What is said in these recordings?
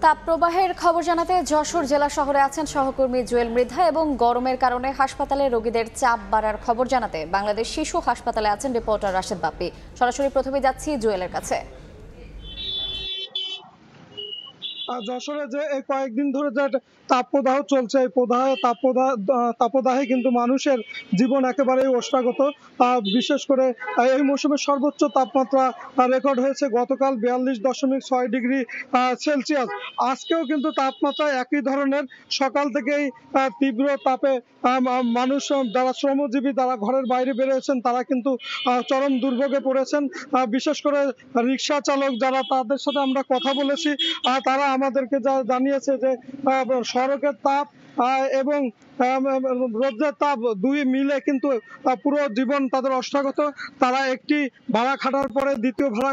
তাপপ্রবাহের খবর জানাতে যশোর জেলা শহরে আছেন সহকর্মী জুয়েল মৃধা এবং গরমের কারণে হাসপাতালে রোগীদের চাপ বাড়ার খবর জানাতে বাংলাদেশ শিশু হাসপাতালে আছেন রিপোর্টার রাশেদ বাপ্পি। সরাসরি প্রথমে যাচ্ছি জুয়েলের কাছে। যশোরে যে এই কয়েকদিন ধরে যে তাপপ্রদাহ চলছে, এই তাপপ্রদাহে কিন্তু মানুষের জীবন একেবারেই ওষ্ঠাগত। বিশেষ করে এই মৌসুমের সর্বোচ্চ তাপমাত্রা রেকর্ড হয়েছে গতকাল 42.6 ডিগ্রি সেলসিয়াস। আজকেও কিন্তু তাপমাত্রা একই ধরনের। সকাল থেকেই তীব্র তাপে মানুষ যারা শ্রমজীবী, যারা ঘরের বাইরে বেরিয়েছেন, তারা কিন্তু চরম দুর্ভোগে পড়েছেন। বিশেষ করে রিক্সা চালক যারা, তাদের সাথে আমরা কথা বলেছি, তারা আমাদেরকে যা জানিয়েছে যে সড়কের তাপ এবং রোদের তাপ দুই মিলে কিন্তু পুরো জীবন তাদের ওষ্ঠাগত। তারা একটি ভাড়া খাটার পরে দ্বিতীয় ভাড়া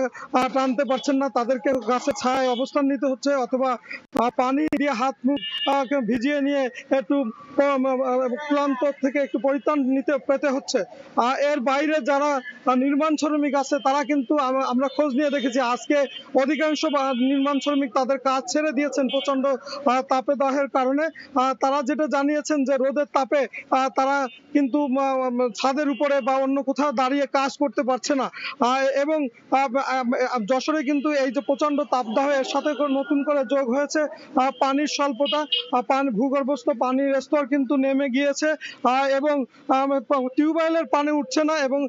টানতে পারছেন না, তাদেরকে গাছের ছায়ায় অবস্থান নিতে হচ্ছে অথবা পানি দিয়ে হাত মুখ ভিজিয়ে নিয়ে একটু ক্লান্ত থেকে একটু পরিত্রাণ পেতে হচ্ছে। এর বাইরে যারা নির্মাণ শ্রমিক আছে, তারা কিন্তু আমরা খোঁজ নিয়ে দেখেছি আজকে অধিকাংশ নির্মাণ শ্রমিক তাদের কাজ ছেড়ে দিয়েছেন প্রচন্ড তাপদাহের কারণে। তারা যেটা জানিয়েছেন যে রোদের তাপে তারা কিন্তু ছাদের উপরে বা অন্য কোথাও দাঁড়িয়ে কাজ করতে পারছে না। এবং যশোরে কিন্তু এই যে প্রচন্ড তাপদাহ, এর সাথে নতুন করে যোগ হয়েছে পানির স্বল্পতা। ভূগর্ভস্থ পানির স্তর কিন্তু নেমে গিয়েছে এবং টিউবওয়েলের পানি উঠছে না এবং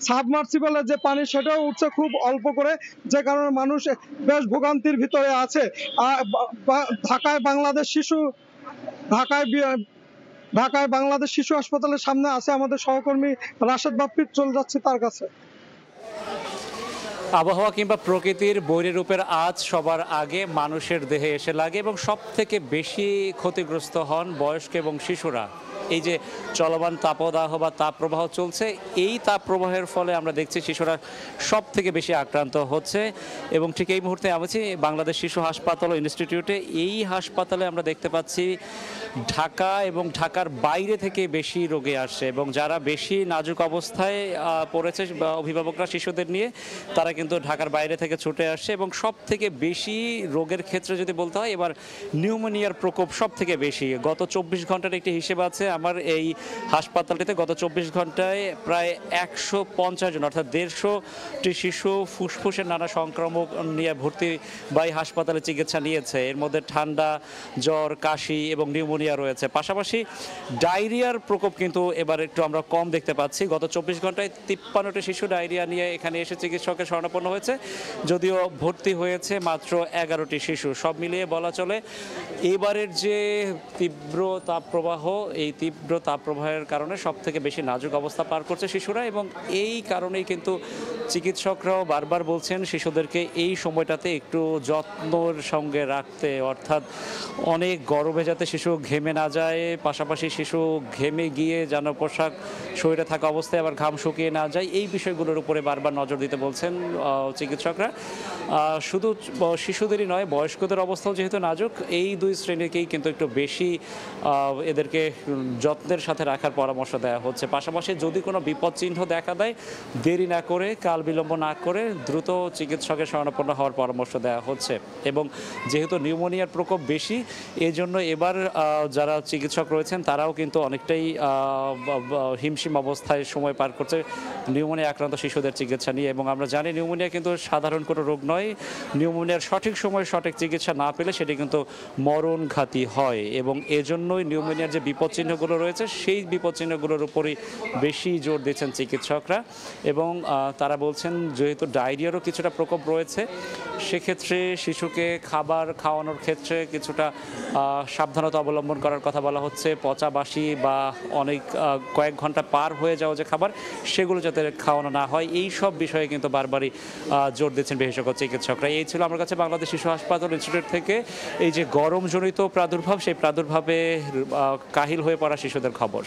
সাবমার্সিবলের যে পানি সেটাও উঠছে খুব অল্প করে, যে কারণে মানুষ বেশ ভোগান্তির ভিতরে আছে। ঢাকায় বাংলাদেশ শিশু হাসপাতালের সামনে আছে আমাদের সহকর্মী রাশেদ বাপ্পি, চলে যাচ্ছে তার কাছে। আবহাওয়া কিংবা প্রকৃতির বৈরূপের আজ সবার আগে মানুষের দেহে এসে লাগে এবং সব থেকে বেশি ক্ষতিগ্রস্ত হন বয়স্ক এবং শিশুরা। এই যে চলমান তাপদাহ বা তাপপ্রবাহ চলছে, এই তাপপ্রবাহের ফলে আমরা দেখছি শিশুরা সব থেকে বেশি আক্রান্ত হচ্ছে। এবং ঠিক এই মুহূর্তে আমি আছি বাংলাদেশ শিশু হাসপাতাল ও ইনস্টিটিউটে। এই হাসপাতালে আমরা দেখতে পাচ্ছি ঢাকা এবং ঢাকার বাইরে থেকে বেশি রোগী আসছে এবং যারা বেশি নাজুক অবস্থায় পড়েছে অভিভাবকরা শিশুদের নিয়ে, তারা কিন্তু ঢাকার বাইরে থেকে ছুটে আসছে। এবং সব থেকে বেশি রোগের ক্ষেত্রে যদি বলতে হয়, এবার নিউমোনিয়ার প্রকোপ সব থেকে বেশি। গত 24 ঘন্টার একটি হিসেব আছে আমার এই হাসপাতালটিতে, গত 24 ঘন্টায় প্রায় 150 জন অর্থাৎ 150টি শিশু ফুসফুসের নানা সংক্রমক নিয়ে ভর্তি বা এই হাসপাতালে চিকিৎসা নিয়েছে। এর মধ্যে ঠান্ডা, জ্বর, কাশি এবং নিউমোনিয়া রয়েছে। পাশাপাশি ডায়রিয়ার প্রকোপ কিন্তু এবার একটু আমরা কম দেখতে পাচ্ছি। গত 24 ঘন্টায় 53টি শিশু ডায়রিয়া নিয়ে এখানে এসে চিকিৎসকের শরণাপন্ন হয়েছে, যদিও ভর্তি হয়েছে মাত্র 11টি শিশু। সব মিলিয়ে বলা চলে এবারের যে তীব্র তাপপ্রবাহ, এই তীব্র তাপপ্রবাহের কারণে সব থেকে বেশি নাজুক অবস্থা পার করছে শিশুরা। এবং এই কারণেই কিন্তু চিকিৎসকরাও বারবার বলছেন শিশুদেরকে এই সময়টাতে একটু যত্নের সঙ্গে রাখতে, অর্থাৎ অনেক গরমে যাতে শিশু ঘেমে না যায়, পাশাপাশি শিশু ঘেমে গিয়ে যেন পোশাক শরীরে থাকা অবস্থায় আবার ঘাম শুকিয়ে না যায়, এই বিষয়গুলোর উপরে বারবার নজর দিতে বলছেন চিকিৎসকরা। শুধু শিশুদেরই নয়, বয়স্কদের অবস্থাও যেহেতু নাজুক, এই দুই শ্রেণীকেই কিন্তু একটু বেশি এদেরকে যত্নের সাথে রাখার পরামর্শ দেওয়া হচ্ছে। পাশাপাশি যদি কোনো বিপদ চিহ্ন দেখা দেয়, দেরি না করে, কাল বিলম্ব না করে দ্রুত চিকিৎসকের শরণাপন্ন হওয়ার পরামর্শ দেওয়া হচ্ছে। এবং যেহেতু নিউমোনিয়ার প্রকোপ বেশি, এই জন্য এবার যারা চিকিৎসক রয়েছেন তারাও কিন্তু অনেকটাই হিমশিম অবস্থায় সময় পার করছে নিউমোনিয়া আক্রান্ত শিশুদের চিকিৎসা নিয়ে। এবং আমরা জানি নিউমোনিয়া কিন্তু সাধারণ কোনো রোগ নয়। নিউমোনিয়ার সঠিক সময়ে সঠিক চিকিৎসা না পেলে সেটি কিন্তু মরণঘাতী হয়। এবং এজন্যই নিউমোনিয়ার যে বিপদ চিহ্নগুলো রয়েছে, সেই বিপদ চিহ্নগুলোর উপরই বেশি জোর দিচ্ছেন চিকিৎসকরা। এবং তারা বলছেন যেহেতু ডায়রিয়ারও কিছুটা প্রকোপ রয়েছে, সেক্ষেত্রে শিশুকে খাবার খাওয়ানোর ক্ষেত্রে কিছুটা সাবধানতা অবলম্বন করার কথা বলা হচ্ছে। পচা বাসি বা অনেক কয়েক ঘন্টা পার হয়ে যাওয়া যে খাবার, সেগুলো যাতে খাওয়ানো না হয়, এই সব বিষয়ে কিন্তু বারবারই জোর দিচ্ছেন বিশেষজ্ঞ চিকিৎসকরা। এই ছিল আমার কাছে বাংলাদেশ শিশু হাসপাতাল ইনস্টিটিউট থেকে এই যে গরমজনিত প্রাদুর্ভাব, সেই প্রাদুর্ভাবে কাহিল হয়ে পড়া শিশুদের খবর।